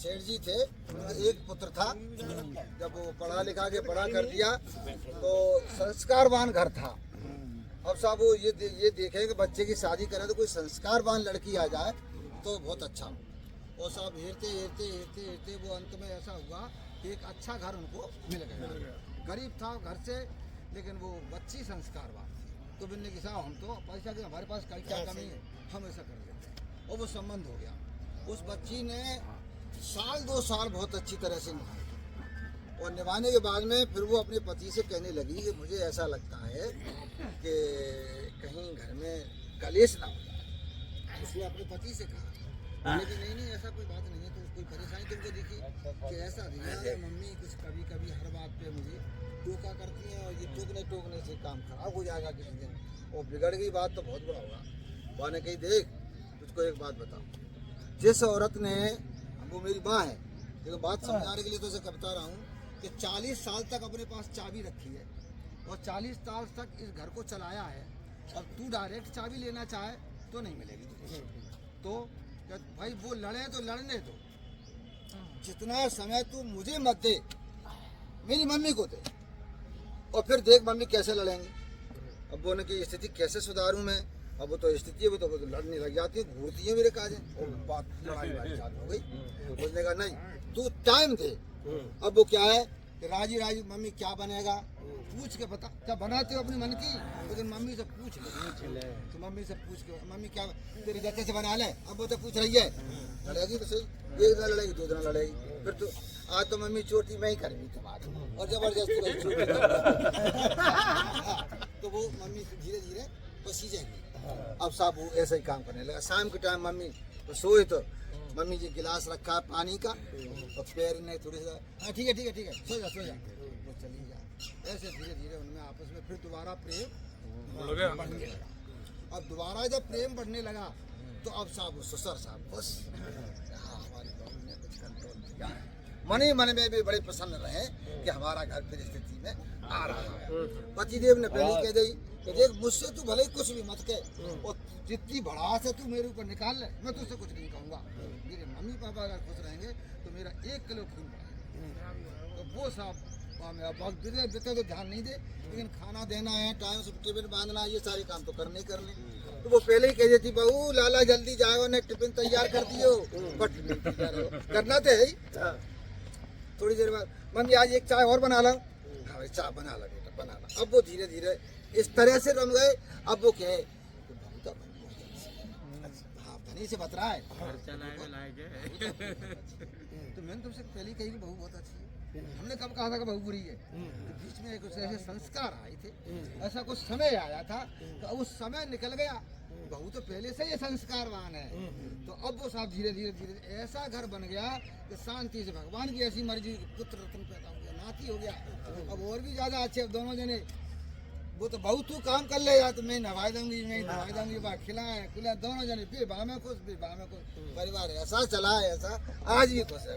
सेठ जी थे, उनका एक पुत्र था। जब वो पढ़ा लिखा के बड़ा कर दिया तो संस्कारवान घर था। अब साहब वो ये देखें कि बच्चे की शादी करें तो कोई संस्कारवान लड़की आ जाए तो बहुत अच्छा हो। और साहब हेरते वो अंत में ऐसा हुआ कि एक अच्छा घर उनको मिल गया। गरीब था घर से, लेकिन वो बच्ची संस्कारवान थी। तो बोलने की साहब हम तो पैसा के हमारे पास क्या कमी है, हम ऐसा कर लेते हैं। और वो संबंध हो गया। उस बच्ची ने साल 2 साल बहुत अच्छी तरह से निभाया। और निभाने के बाद में फिर वो अपने पति से कहने लगी कि मुझे ऐसा लगता है कि कहीं घर में कलेश ना हो जाए। उसने अपने पति से कहा, बोले कि नहीं ऐसा कोई बात नहीं है, तो कोई परेशानी तुमको दिखी कि ऐसा नहीं है। मम्मी कुछ कभी कभी हर बात पे मुझे टोका करती हैं और ये टोकने से काम खराब हो जाएगा किसी दिन, और बिगड़ गई बात तो बहुत बड़ा होगा। वहाँ ने कही देख तुझको एक बात बताओ, जिस औरत ने, वो मेरी माँ है, देखो बात समझाने के लिए तो उसे बता रहा हूँ कि 40 साल तक अपने पास चाबी रखी है और 40 साल तक इस घर को चलाया है। अब तू डायरेक्ट चाबी लेना चाहे तो नहीं मिलेगी तुझे। तो भाई वो लड़े तो लड़ने दो, जितना समय तू मुझे मत दे, मेरी मम्मी को दे, और फिर देख मम्मी कैसे लड़ेंगे। अब वो की स्थिति कैसे सुधारूं मैं। अब वो तो स्थिति है, वो तो लड़ने लग जाती है, घूरती है मेरे काजे, और बात लड़ाई चालू हो गई। उसने कहा नहीं तू टाइम दे। अब वो क्या है कि राजी मम्मी क्या बनेगा पूछ के बता, क्या बनाते हो अपनी मन की, लेकिन मम्मी से पूछ ले। तो मम्मी से पूछ के मम्मी क्या तेरे जैसे से बना ले। अब वो तो पूछ रही है, लड़ेगी तो सही, 1 दिन लड़ेगी 2 दिन लड़ेगी, फिर तो आज तो मम्मी चोटी मैं ही करूँगी तुम्हारी, और जबरदस्ती तो वो मम्मी धीरे धीरे पसी जाएगी। अब साहब वो ऐसा ही काम करने लगा। शाम के टाइम मम्मी तो सोए, तो मम्मी जी गिलास रखा पानी का और पैर ने थोड़ी सा, हाँ ठीक है सो जा वो चली जा। ऐसे धीरे धीरे उनमें आपस में फिर दोबारा प्रेम बढ़ने लगा। अब दोबारा जब प्रेम बढ़ने लगा तो अब साहब ससुर साहब बस हमारी बहू ने कुछ कंट्रोल किया है। मन ही मन में भी बड़े प्रसन्न रहे कि हमारा घर फिर स्थिति में आ रहा है। पतिदेव ने पहले कह दी कि देख मुझसे तू भले कुछ भी मत कह, और जितनी भड़ास है तू मेरे ऊपर निकाल ले, मैं तुझसे कुछ नहीं कहूँगा। मेरे मम्मी पापा अगर खुश रहेंगे तो मेरा 1 किलो खून बढ़ेगा। तो वो साहब बिते तो ध्यान नहीं दे, लेकिन खाना देना है, टाइम से टिफिन बांधना, ये सारे काम तो करने कर ले। तो वो पहले ही कह देती बहू लाला जल्दी जाओ ने टिफिन तैयार कर दियो, करना तो है ही। थोड़ी देर बाद मम्मी आज एक चाय और बना ला, हाँ चाय बना ला बेटा बना ला। अब वो धीरे धीरे इस तरह से रम गए। अब वो कहे हाँ धनी से बत रहा है, तो मैंने तुमसे पहले कही कि बहू बहुत अच्छी है। हमने कब कहा था कि बहू बुरी है? तो बीच में कुछ ऐसे संस्कार आए थे, ऐसा कुछ समय आया था, तो अब उस समय निकल गया। बहू तो पहले से ही संस्कारवान है। तो अब वो साहब धीरे धीरे ऐसा घर बन गया कि शांति से भगवान की ऐसी मर्जी, पुत्र रत्न पैदा हो गया, नाती हो गया। अब और भी ज्यादा अच्छे दोनों जने। वो तो बहुत तू काम कर ले या तो मैं नवा दूंगी, खिलाए दोनों जने विवाह में खुश। परिवार ऐसा चला है, ऐसा आज भी खुश है।